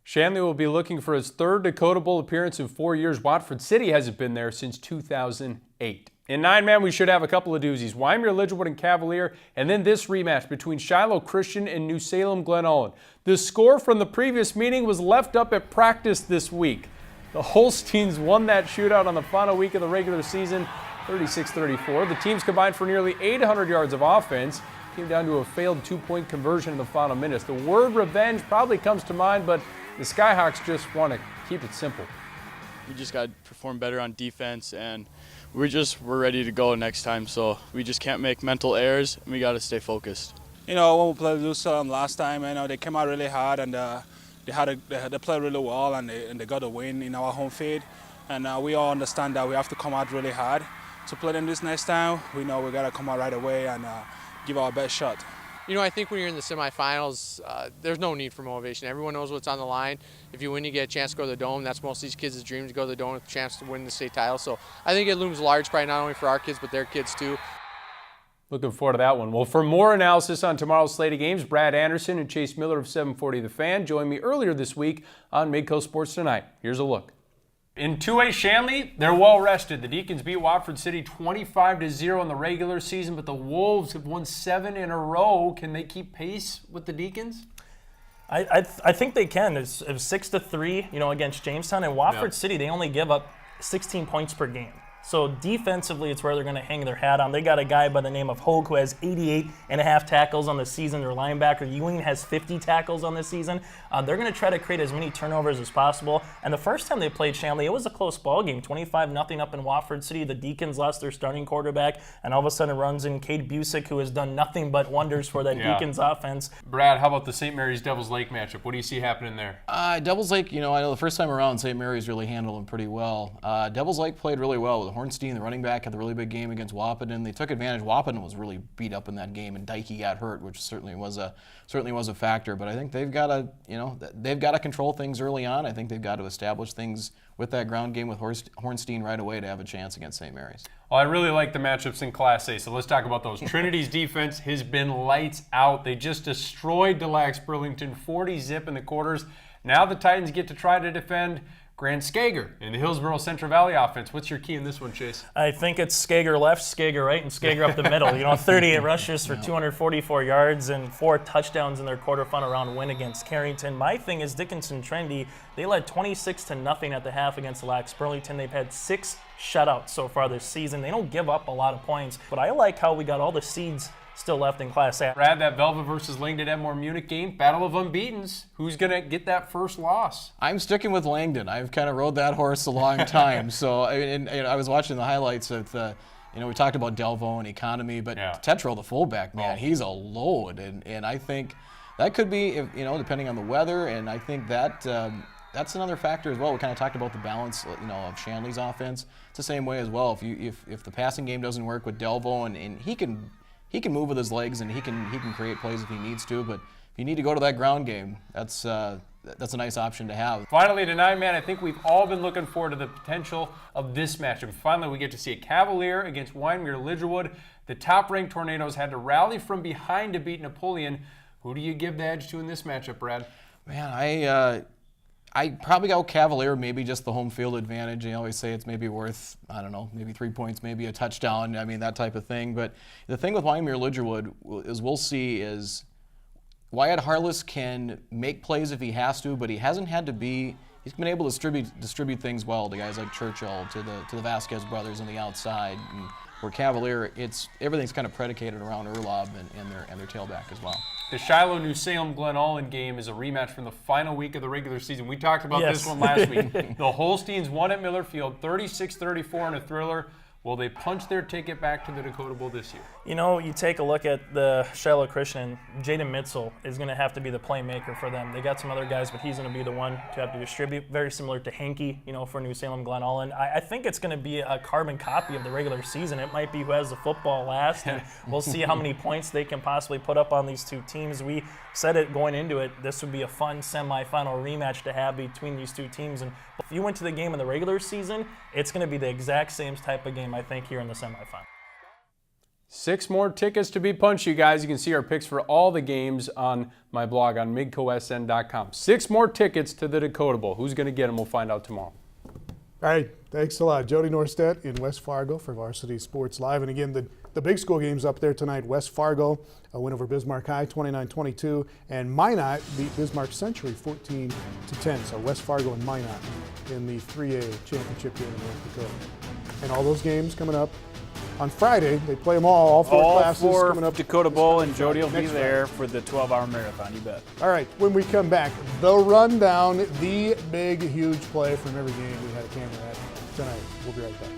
Shanley will be looking for his third Dakota Bowl appearance in 4 years. Watford City hasn't been there since 2008. In 9-man, we should have a couple of doozies. Wyoming, Lidgewood, and Cavalier, and then this rematch between Shiloh Christian and New Salem Glen Ullin. The score from the previous meeting was left up at practice this week. The Holsteins won that shootout on the final week of the regular season, 36-34. The teams combined for nearly 800 yards of offense. Came down to a failed 2-point conversion in the final minutes. The word revenge probably comes to mind, but the Skyhawks just want to keep it simple. We just got to perform better on defense, and we're ready to go next time. So we just can't make mental errors, and we got to stay focused. You know, when we played Lucerne last time, you know, they came out really hard, and they played really well, and they got a win in our home field. And we all understand that we have to come out really hard to play them this next time. We know we got to come out right away and give our best shot. I think when you're in the semifinals, there's no need for motivation. Everyone knows what's on the line. If you win, you get a chance to go to the Dome. That's most of these kids' dreams, to go to the Dome with a chance to win the state title. So I think it looms large, probably not only for our kids, but their kids too. Looking forward to that one. Well, for more analysis on tomorrow's slate of games, Brad Anderson and Chase Miller of 740 The Fan joined me earlier this week on Midco Sports Tonight. Here's a look. In 2A Shanley, they're well rested. The Deacons beat Watford City 25-0 in the regular season, but the Wolves have won 7 in a row. Can they keep pace with the Deacons? I think they can. It's 6-3, against Jamestown. And Watford City, they only give up 16 points per game. So defensively, it's where they're going to hang their hat on. They got a guy by the name of Hogue who has 88.5 tackles on the season. Their linebacker, Ewing, has 50 tackles on the season. They're going to try to create as many turnovers as possible. And the first time they played Shanley, it was a close ball game, 25-0 up in Watford City. The Deacons lost their starting quarterback, and all of a sudden runs in Cade Busick, who has done nothing but wonders for that Deacons offense. Brad, how about the St. Mary's Devils Lake matchup? What do you see happening there? Devils Lake, I know the first time around, St. Mary's really handled them pretty well. Devils Lake played really well with Hornstein, the running back, had the really big game against Wahpeton. They took advantage. Wahpeton was really beat up in that game, and Dykey got hurt, which certainly was a factor. But I think they've got to control things early on. I think they've got to establish things with that ground game with Hornstein right away to have a chance against St. Mary's. Well, I really like the matchups in Class A, so let's talk about those. Trinity's defense has been lights out. They just destroyed DeLax Burlington 40-0 in the quarters. Now the Titans get to try to defend Grant Skager in the Hillsborough Central Valley offense. What's your key in this one, Chase? I think it's Skager left, Skager right, and Skager up the middle. 38 rushes for 244 yards and 4 touchdowns in their quarterfinal round win against Carrington. My thing is Dickinson Trendy. They led 26-0 at the half against Lax Burlington. They've had 6 shutouts so far this season. They don't give up a lot of points, but I like how we got all the seeds still left in Class A. Brad, that Velva versus Langdon Edmore Munich game, battle of unbeatens. Who's going to get that first loss? I'm sticking with Langdon. I've kind of rode that horse a long time. So I was watching the highlights of we talked about Delvo and economy, but Tetro, the fullback, man, he's a load. And I think that could be, depending on the weather, and I think that's another factor as well. We kind of talked about the balance, of Shanley's offense. It's the same way as well. If the passing game doesn't work with Delvo, and he can move with his legs and he can create plays if he needs to, but if you need to go to that ground game, that's a nice option to have. Finally tonight, man, I think we've all been looking forward to the potential of this matchup. Finally, we get to see a Cavalier against Wyndmere Lidgerwood. The top-ranked Tornadoes had to rally from behind to beat Napoleon. Who do you give the edge to in this matchup, Brad? Man, I probably go Cavalier, maybe just the home field advantage. I always say it's maybe worth, maybe 3 points, maybe a touchdown, that type of thing. But the thing with Wyndmere Lidgerwood is we'll see is Wyatt Harless can make plays if he has to, but he hasn't had to be. He's been able to distribute things well to guys like Churchill, to the Vasquez brothers on the outside. And where Cavalier, everything's kind of predicated around Erlob and their tailback as well. The Shiloh-New Salem-Glen Ullin game is a rematch from the final week of the regular season. We talked about this one last week. The Holsteins won at Miller Field, 36-34 in a thriller. Will they punch their ticket back to the Dakota Bowl this year? You take a look at the Shiloh Christian. Jaden Mitzel is going to have to be the playmaker for them. They got some other guys, but he's going to be the one to have to distribute. Very similar to Hankey, for New Salem Glen Ullin. I think it's going to be a carbon copy of the regular season. It might be who has the football last, and we'll see how many points they can possibly put up on these two teams. We said it going into it, this would be a fun semifinal rematch to have between these two teams. And if you went to the game in the regular season, it's going to be the exact same type of game, I think, here in the semifinal. 6 more tickets to be punched, you guys. You can see our picks for all the games on my blog on midcosn.com. 6 more tickets to the Dakota Bowl. Who's going to get them? We'll find out tomorrow. All right, thanks a lot. Jody Norstedt in West Fargo for Varsity Sports Live. And again, the big school games up there tonight. West Fargo, a win over Bismarck High, 29-22. And Minot beat Bismarck Century 14-10. So West Fargo and Minot in the 3A championship game in North Dakota. And all those games coming up on Friday. They play them all four classes coming up. Dakota Bowl, and Jody will be there for the 12-hour marathon, you bet. All right, when we come back, the rundown, the big, huge play from every game we had a camera at tonight. We'll be right back.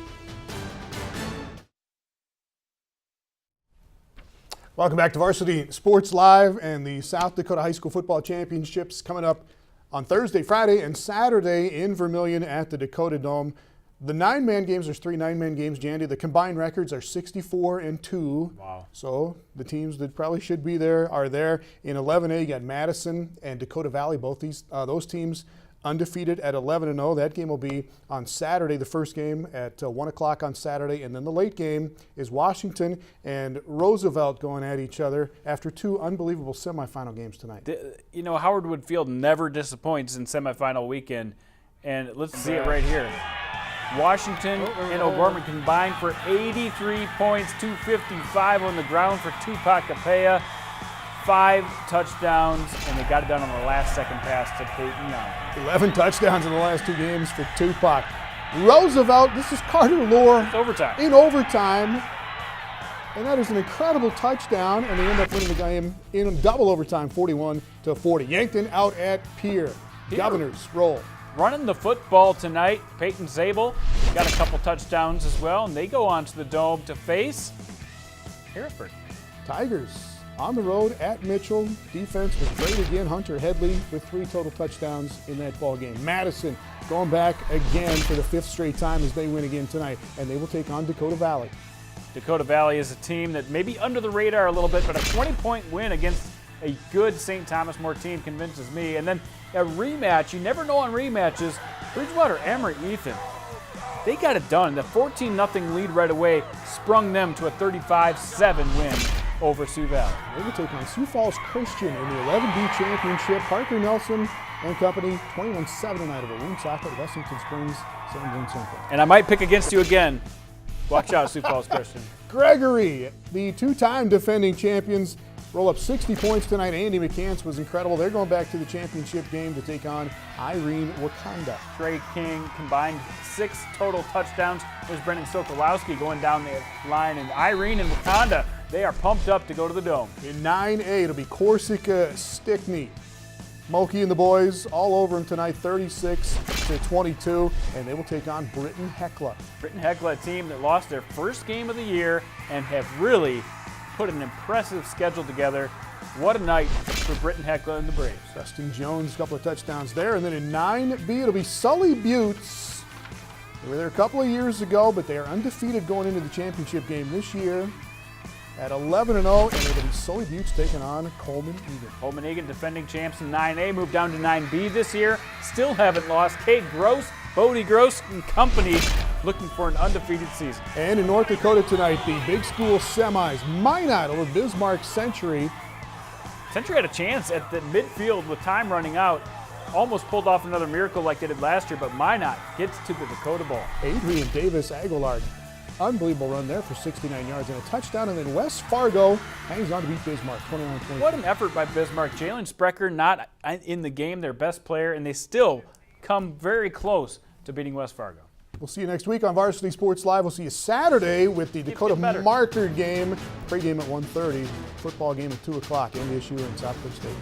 Welcome back to Varsity Sports Live, and the South Dakota High School Football Championships coming up on Thursday, Friday, and Saturday in Vermillion at the Dakota Dome. The 9-man games, there's 3 9-man games, Jandy. The combined records are 64-2. Wow. So the teams that probably should be there are there. In 11A, you got Madison and Dakota Valley, both those teams undefeated at 11-0. That game will be on Saturday, the first game at 1 o'clock on Saturday. And then the late game is Washington and Roosevelt going at each other after 2 unbelievable semifinal games tonight. You know, Howard Wood Field never disappoints in semifinal weekend. And let's see it right here. Washington and O'Gorman combined for 83 points, 255 on the ground for Tupac Capella. 5 touchdowns, and they got it done on the last second pass to Peyton Young. 11 touchdowns in the last 2 games for Tupac. Roosevelt, this is Carter Lohr. It's overtime. In overtime. And that is an incredible touchdown, and they end up winning the game in double overtime, 41-40. Yankton out at Pierre. Governors roll. Running the football tonight, Peyton Zabel got a couple touchdowns as well, and they go on to the Dome to face Hereford. Tigers on the road at Mitchell. Defense was great again. Hunter Headley with 3 total touchdowns in that ball game. Madison going back again for the 5th straight time as they win again tonight, and they will take on Dakota Valley. Dakota Valley is a team that may be under the radar a little bit, but a 20-point win against a good St. Thomas More team convinces me. And then a rematch, you never know on rematches, Bridgewater Emory Ethan. They got it done. The 14-0 lead right away sprung them to a 35-7 win over Sioux Valley. They will take on Sioux Falls Christian in the 11B championship. Parker Nelson and company 21-7 tonight over Woonsocket at Wessington Springs, Sanborn Central. And I might pick against you again. Watch out, Sioux Falls Christian. Gregory, the 2-time defending champions, roll up 60 points tonight. Andy McCants was incredible. They're going back to the championship game to take on Irene Wakanda. Trey King combined 6 total touchdowns. There's Brendan Sokolowski going down the line. And Irene and Wakanda, they are pumped up to go to the Dome. In 9A, it'll be Corsica Stickney. Moki and the boys all over them tonight, 36-22, and they will take on Britton Hecla. Britton Hecla, a team that lost their first game of the year and have really put an impressive schedule together. What a night for Britton Hecla and the Braves. Dustin Jones, a couple of touchdowns there. And then in 9B, it'll be Sully Buttes. They were there a couple of years ago, but they are undefeated going into the championship game this year at 11-0, and it'll be Sully Buttes taking on Coleman Egan. Coleman Egan, defending champs in 9A, moved down to 9B this year. Still haven't lost. Kate Gross, Bodie Gross and company looking for an undefeated season. And in North Dakota tonight, the big school semis. Minot over Bismarck Century. Century had a chance at the midfield with time running out. Almost pulled off another miracle like they did last year, but Minot gets to the Dakota Bowl. Adrian Davis Aguilar, unbelievable run there for 69 yards and a touchdown. And then West Fargo hangs on to beat Bismarck, 21-20. What an effort by Bismarck. Jalen Sprecher not in the game, their best player, and they still come very close to beating West Fargo. We'll see you next week on Varsity Sports Live. We'll see you Saturday with the Dakota Marker game. Pre-game at 1:30, football game at 2 o'clock, NDSU and South Dakota State.